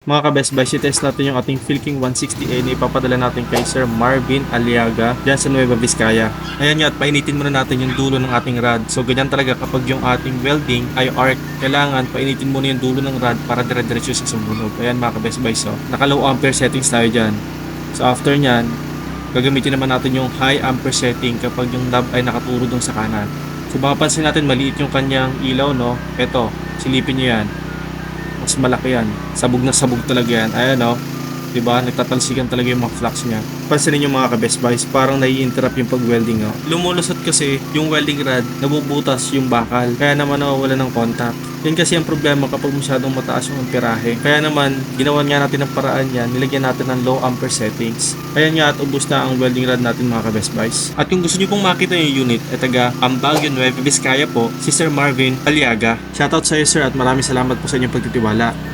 Mga ka-Best Buy, test natin yung ating Philking 160A na ipapadala natin kay Sir Marvin Aliaga dyan sa Nueva Vizcaya. Ayan nga, at painitin muna natin yung dulo ng ating rod. So ganyan talaga kapag yung ating welding ay arc, kailangan painitin muna yung dulo ng rod para dire-diretso sa sumunog. Ayan mga ka-Best Buy, so naka low ampere settings tayo dyan. So after nyan, gagamitin naman natin yung high ampere setting kapag yung knob ay nakaturo dun sa kanan. So mapapansin natin maliit yung kanyang ilaw, no? Eto, silipin nyo yan. Mas malaki yan. Sabog na sabog talaga yan. Ayan o. Diba? Nagtatalsikan talaga yung mga flux niya. Pansinin yung mga ka-Best Buys, parang nai-interrupt yung pag-welding o. Lumulusot kasi yung welding rod, nabubutas yung bakal. Kaya naman nawawala ng contact. Yan kasi ang problema kapag masyadong mataas yung amperahe. Kaya naman, ginawan nga natin ng paraan yan. Nilagyan natin ng low ampere settings. Ayan nga at ubos na ang welding rod natin mga ka-Best Buys. At kung gusto nyo pong makita yung unit, ay taga Ambagyo Nueva Vizcaya po, si Sir Marvin Aliaga. Shoutout sa iyo sir at maraming salamat po sa inyong pagtitiwala.